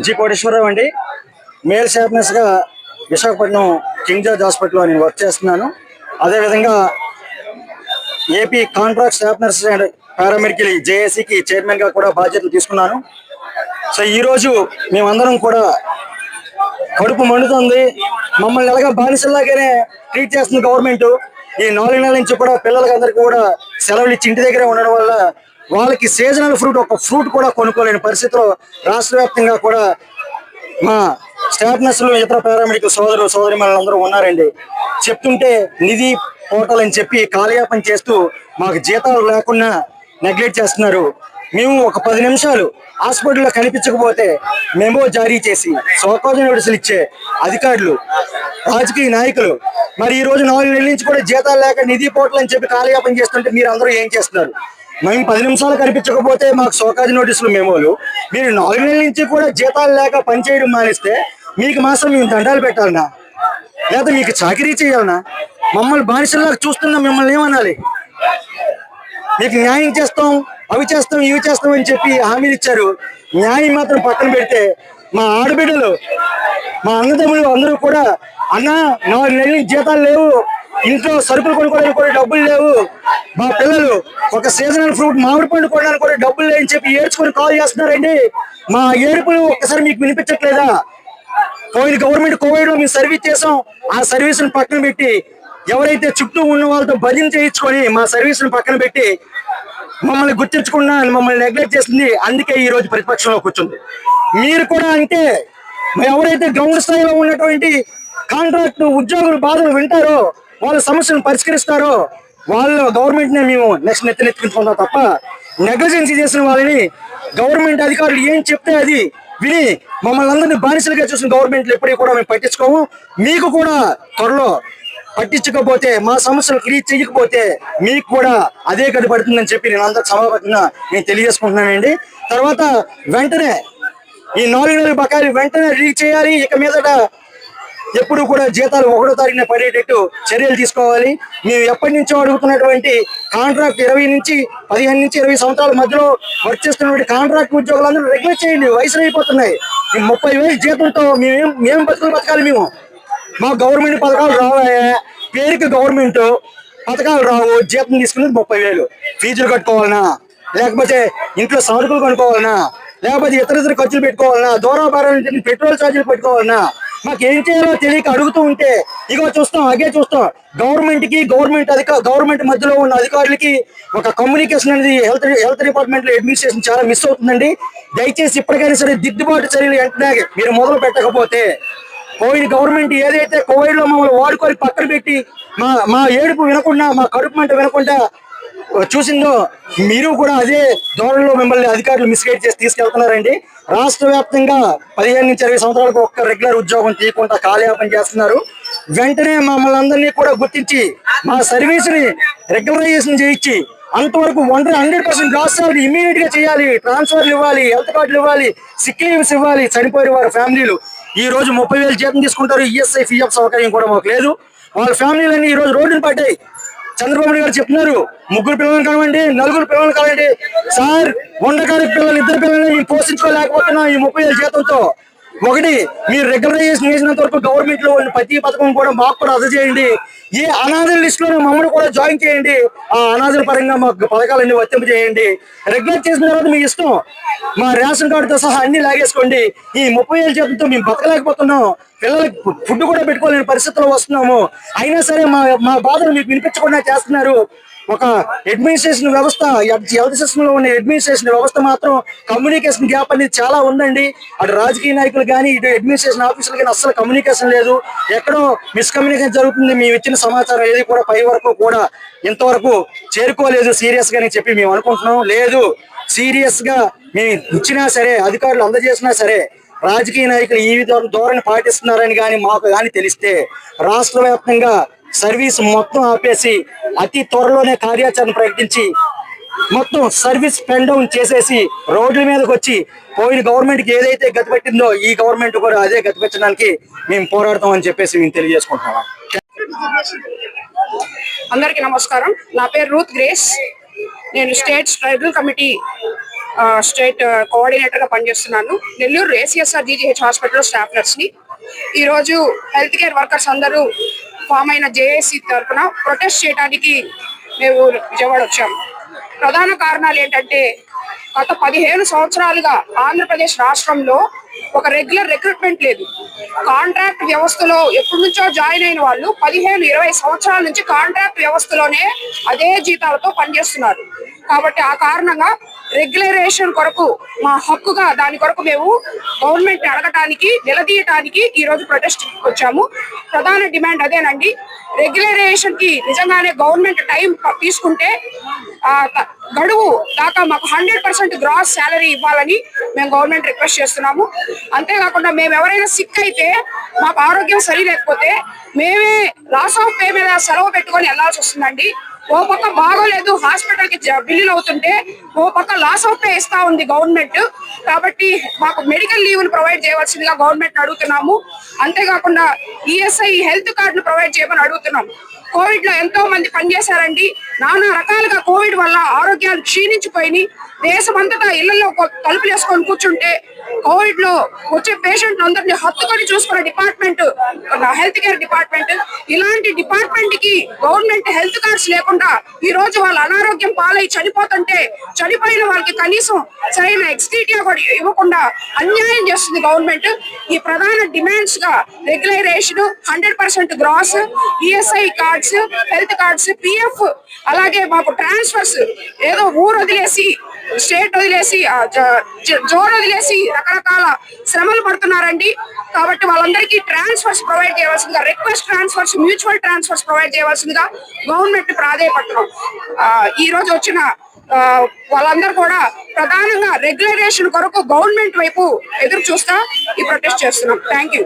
G Koteswararao అండి. Male sharpness గా Visakhapatnam king George హాస్పిటల్లో నేను వర్క్ చేస్తున్నాను. అదేవిధంగా ఏపీ కాంట్రాక్ట్ షార్ప్నర్స్ అండ్ పారామెడికల్ జేఏసీకి చైర్మన్ గా కూడా బాధ్యతలు తీసుకున్నాను. సో ఈ రోజు మేమందరం కూడా కడుపు మండుతుంది. మమ్మల్ని ఎలాగా బానిసల్లాగానే ట్రీట్ చేస్తుంది గవర్నమెంట్. ఈ 4 నెలల నుంచి కూడా పిల్లలకి అందరికీ కూడా సెలవులు ఇచ్చి ఇంటి దగ్గరే ఉండడం వల్ల వాళ్ళకి సీజనల్ ఫ్రూట్, ఒక ఫ్రూట్ కూడా కొనుక్కోలేని పరిస్థితిలో రాష్ట్ర వ్యాప్తంగా కూడా మా స్టాఫ్ నర్సులు, ఇతర పారామెడికల్ సోదరిమణులందరూ ఉన్నారండి. చెప్తుంటే నిధి పోర్టల్ అని చెప్పి కాలయాపన చేస్తూ మాకు జీతాలు లేకుండా నెగ్లెక్ట్ చేస్తున్నారు. మేము ఒక 10 నిమిషాలు హాస్పిటల్లో కనిపించకపోతే మెమో జారీ చేసి సోకాజ్ నోటీసులు ఇచ్చే అధికారులు, రాజకీయ నాయకులు మరి ఈ రోజు 4 నెలల నుంచి కూడా జీతాలు లేక నిధి పోర్టల్ అని చెప్పి కాలయాపన చేస్తుంటే మీరు అందరూ ఏం చేస్తున్నారు? మేము 10 నిమిషాలు కనిపించకపోతే మాకు సోకాజ్ నోటీసులు మెమోలు, మీరు 4 నెలల నుంచి కూడా జీతాలు లేక పనిచేయడం మానేస్తే మీకు మాత్రం మేము దండాలు పెట్టాలనా, లేదా మీకు చాకరీ చేయాలనా? మమ్మల్ని బానిసల్లాగా చూస్తున్నా మిమ్మల్ని ఏమనాలి? మీకు న్యాయం చేస్తాం, అవి చేస్తాం, ఇవి చేస్తాం అని చెప్పి హామీలు ఇచ్చారు. న్యాయం మాత్రం పక్కన పెడితే మా ఆడబిడ్డలు, మా అన్నదమ్ములు అందరూ కూడా అన్న 4 నెలల జీతాలు లేవు, ఇంట్లో సరుకులు కొనుక్కోవడానికి కూడా డబ్బులు లేవు, మా పిల్లలు ఒక సీజనల్ ఫ్రూట్ మామిడి పండు కొనడానికి కూడా డబ్బులు లేని చెప్పి ఏడ్చుకొని కాల్ చేస్తున్నారండి. మా ఏడుపులు ఒక్కసారి మీకు వినిపించట్లేదా? పోయిన గవర్నమెంట్ కోవిడ్ లో మేము సర్వీస్ చేసాం, ఆ సర్వీస్ ను పక్కన పెట్టి ఎవరైతే చుట్టూ ఉన్న వాళ్ళతో భజన చేయించుకొని మా సర్వీస్ ను పక్కన పెట్టి మమ్మల్ని గుర్తించకుండా మమ్మల్ని నెగ్లెక్ట్ చేస్తుంది. అందుకే ఈ రోజు ప్రతిపక్షంలో కూర్చుంది. మీరు కూడా అంటే ఎవరైతే గ్రౌండ్ స్థాయిలో ఉన్నటువంటి కాంట్రాక్ట్ ఉద్యోగుల బాధలు వింటారో, వాళ్ళ సమస్యలను పరిష్కరిస్తారో వాళ్ళ గవర్నమెంట్ నే మేము నెత్తినెత్తుకుంటాం తప్ప నెగ్లిజెన్సీ చేసిన వాళ్ళని గవర్నమెంట్ అధికారులు ఏం చెప్తే అది విని మమ్మల్ని అందరినీ బానిసలుగా చూసిన గవర్నమెంట్లు ఎప్పటికీ కూడా మేము పట్టించుకోము. మీకు కూడా త్వరలో పట్టించకపోతే, మా సమస్యలు క్లియర్ చేయకపోతే మీకు కూడా అదే గది పడుతుందని చెప్పి నేను అందరికి సమావేశంగా నేను తెలియజేసుకుంటున్నానండి. తర్వాత వెంటనే ఈ 4 నెలల బకాయిలు వెంటనే రిలీజ్ చేయాలి. ఇక మీదట ఎప్పుడు కూడా జీతాలు 1వ తారీఖున పడేటట్టు చర్యలు తీసుకోవాలి. మేము ఎప్పటి నుంచో అడుగుతున్నటువంటి కాంట్రాక్ట్ 20 నుంచి 15 నుంచి 20 సంవత్సరాల మధ్యలో వర్క్ చేస్తున్నటువంటి కాంట్రాక్ట్ ఉద్యోగులందరూ రెగ్యులర్ చేయండి. వయసులు అయిపోతున్నాయి. 30,000 జీతంతో మేము బతకాలి. మేము మా గవర్నమెంట్ పథకాలు రావాయా? పేరుకి గవర్నమెంట్ పథకాలు రావు. జీతం తీసుకునేది 30,000. ఫీజులు కట్టుకోవాలనా, లేకపోతే ఇంట్లో సరుకులు కొనుక్కోవాలనా, లేకపోతే ఇతర ఖర్చులు పెట్టుకోవాలనా, దూరాభారాలు పెట్రోల్ ఛార్జీలు పెట్టుకోవాలనా? మాకు ఏం చేయాలో తెలియక అడుగుతూ ఉంటే ఇగో చూస్తాం, అగే చూస్తాం. గవర్నమెంట్ మధ్యలో ఉన్న అధికారులకి ఒక కమ్యూనికేషన్ అనేది హెల్త్ డిపార్ట్మెంట్ లో అడ్మినిస్ట్రేషన్ చాలా మిస్ అవుతుందండి. దయచేసి ఇప్పటికైనా సరే దిద్దుబాటు చర్యలు వెంటనే మీరు మొదలు పెట్టకపోతే పోయిన గవర్నమెంట్ ఏదైతే కోవిడ్ లో మమ్మల్ని వాడుకొని పక్కన పెట్టి మా ఏడుపు వినకుండా, మా కడుపు మంట వినకుండా చూసిందో, మీరు కూడా అదే ధోరణిలో మిమ్మల్ని అధికారులు మిస్గైడ్ చేసి తీసుకెళ్తున్నారండి. రాష్ట్ర వ్యాప్తంగా 15 నుంచి 20 సంవత్సరాలకు ఒక్క రెగ్యులర్ ఉద్యోగం తీయకుండా కాలయాపన చేస్తున్నారు. వెంటనే మమ్మల్ని అందరినీ కూడా గుర్తించి మా సర్వీస్ ని రెగ్యులరైజేషన్ చేయించి అంతవరకు 100% గ్రాస్ సాలరీ ఇమీడియట్ గా చేయాలి. ట్రాన్స్ఫర్లు ఇవ్వాలి, హెల్త్ కార్డులు ఇవ్వాలి, సిక్ లీవ్స్ ఇవ్వాలి. చనిపోయిన వారి ఫ్యామిలీలు ఈ రోజు 30,000 జీతం తీసుకుంటారు. ఈఎస్ఐ పిఎఫ్ సౌకర్యం కూడా మాకు లేదు. వాళ్ళ ఫ్యామిలీలన్నీ ఈ రోజు రోడ్డును పడ్డాయి. చంద్రబాబు నాయుడు గారు చెప్తున్నారు 3 పిల్లలను కలవండి, 4 పిల్లలను కలవండి. సార్, ఉండకాడి పిల్లలు 2 పిల్లల్ని మేము పోషించుకోలేకపోతున్నాం ఈ 30,000 జీతంతో. ఒకటి, మీరు రెగ్యులరైజేషన్ చేసినంత వరకు గవర్నమెంట్ లో ప్రతి పథకం కూడా మాకు కూడా అర్థం చేయండి. ఏ అనాథల లిస్ట్ లో మమ్మల్ని కూడా జాయిన్ చేయండి. ఆ అనాథల పరంగా మాకు పథకాలన్నీ వర్తింపు చేయండి. రెగ్యులర్ చేసిన తర్వాత మీ ఇష్టం, మా రేషన్ కార్డుతో సహా అన్ని లాగేసుకోండి. ఈ 30,000 జీతంతో మేము బతకలేకపోతున్నాం. పిల్లలకి ఫుడ్ కూడా పెట్టుకోలేని పరిస్థితుల్లో వస్తున్నాము. అయినా సరే మా బాధలు మీకు వినిపించకుండా చేస్తున్నారు. ఒక అడ్మినిస్ట్రేషన్ వ్యవస్థ, హెల్త్ సిస్టమ్ లో ఉన్న అడ్మినిస్ట్రేషన్ వ్యవస్థ మాత్రం కమ్యూనికేషన్ గ్యాప్ అనేది చాలా ఉందండి. అటు రాజకీయ నాయకులు కానీ, ఇటు అడ్మినిస్ట్రేషన్ ఆఫీసులు కానీ అస్సలు కమ్యూనికేషన్ లేదు. ఎక్కడో మిస్కమ్యూనికేషన్ జరుగుతుంది. మేము ఇచ్చిన సమాచారం ఏది కూడా పై వరకు కూడా ఇంతవరకు చేరుకోలేదు సీరియస్ గా చెప్పి మేము అనుకుంటున్నాం. లేదు, సీరియస్ గా మేము ఇచ్చినా సరే, అధికారులు అందజేసినా సరే, రాజకీయ నాయకులు ఈ ధోరణి పాటిస్తున్నారని కానీ మాకు కానీ తెలిస్తే రాష్ట్ర వ్యాప్తంగా సర్వీస్ మొత్తం ఆపేసి అతి త్వరలోనే కార్యాచరణ ప్రకటించి మొత్తం సర్వీస్ పెన్ డౌన్ చేసేసి రోడ్ల మీదకి వచ్చి పోయిన గవర్నమెంట్కి ఏదైతే గతి పెట్టిందో ఈ గవర్నమెంట్ కూడా అదే గతి పెట్టడానికి మేము పోరాడతామని చెప్పేసి మేము తెలియజేసుకుంటున్నాం. అందరికీ నమస్కారం. నా పేరు రూత్ గ్రేస్. నేను state tribal committee state coordinator గా పనిచేస్తున్నాను. Nellore ACSR GGH hospital staff nurse ని. ఈరోజు హెల్త్ కేర్ వర్కర్స్ అందరూ ఫామ్ అయిన జేఏసీ తరఫున ప్రొటెస్ట్ చేయడానికి మేము విజయవాడ వచ్చాము. ప్రధాన కారణాలు ఏంటంటే గత 15 సంవత్సరాలుగా ఆంధ్రప్రదేశ్ రాష్ట్రంలో ఒక రెగ్యులర్ రిక్రూట్మెంట్ లేదు. కాంట్రాక్ట్ వ్యవస్థలో ఎప్పటి నుంచో జాయిన్ అయిన వాళ్ళు 15-20 సంవత్సరాల నుంచి కాంట్రాక్ట్ వ్యవస్థలోనే అదే జీతాలతో పనిచేస్తున్నారు. కాబట్టి ఆ కారణంగా రెగ్యులరేషన్ కొరకు మా హక్కుగా దాని కొరకు మేము గవర్నమెంట్ అడగటానికి నిలదీయటానికి ఈ రోజు ప్రొటెస్ట్ వచ్చాము. ప్రధాన డిమాండ్ అదేనండి. రెగ్యులరేషన్ కి నిజంగానే గవర్నమెంట్ టైం తీసుకుంటే గడువు దాకా మాకు 100% గ్రాస్ శాలరీ ఇవ్వాలని మేము గవర్నమెంట్ రిక్వెస్ట్ చేస్తున్నాము. అంతేకాకుండా మేము ఎవరైనా సిక్ అయితే మాకు ఆరోగ్యం సరి లేకపోతే మేమే లాస్ ఆఫ్ పే మీద సెలవు పెట్టుకొని వెళ్లాల్సి వస్తుందండి. ఓ పక్క బాగోలేదు హాస్పిటల్ కి బిల్లులు అవుతుంటే ఓ పక్క లాస్ ఆఫ్ పే ఇస్తా ఉంది గవర్నమెంట్. కాబట్టి మాకు మెడికల్ లీవ్ ప్రొవైడ్ చేయవలసిందిగా గవర్నమెంట్ అడుగుతున్నాము. అంతేకాకుండా ఈఎస్ఐ హెల్త్ కార్డులు ప్రొవైడ్ చేయమని అడుగుతున్నాం. కోవిడ్ లో ఎంతో మంది పనిచేశారండి. నానా రకాలుగా కోవిడ్ వల్ల ఆరోగ్యాలు క్షీణించిపోయి దేశమంతటా ఇళ్లలో తలుపులు వేసుకొని కూర్చుంటే కోవిడ్ లో వచ్చే పేషెంట్ అందరినీ హత్తుకొని చూసుకున్న డిపార్ట్మెంట్ హెల్త్ కేర్ డిపార్ట్మెంట్. ఇలాంటి డిపార్ట్మెంట్ కి గవర్నమెంట్ హెల్త్ కార్డ్స్ లేకుండా ఈ రోజు వాళ్ళు అనారోగ్యం పాలై చనిపోతుంటే చనిపోయిన వాళ్ళకి కనీసం సరైన ఎక్స్గ్రేషియా కూడా ఇవ్వకుండా అన్యాయం చేస్తుంది గవర్నమెంట్. ఈ ప్రధాన డిమాండ్స్ గా regulation, 100% gross, ESI cards, health cards, PF, అలాగే మాకు ట్రాన్స్ఫర్స్. ఏదో ఊరు వదిలేసి స్టేట్ వదిలేసి జోన్ వదిలేసి రకరకాల శ్రమలు పడుతున్నారండి. కాబట్టి వాళ్ళందరికీ ట్రాన్స్ఫర్స్ ప్రొవైడ్ చేయవలసిందిగా, request transfers, mutual transfers provide చేయవలసిందిగా గవర్నమెంట్ ప్రాధేయపడుతున్నాం. ఈ రోజు వచ్చిన వాళ్ళందరూ కూడా ప్రధానంగా రెగ్యులరేషన్ కొరకు గవర్నమెంట్ వైపు ఎదురు చూస్తా ఈ ప్రొటెస్ట్ చేస్తున్నాం. Thank you.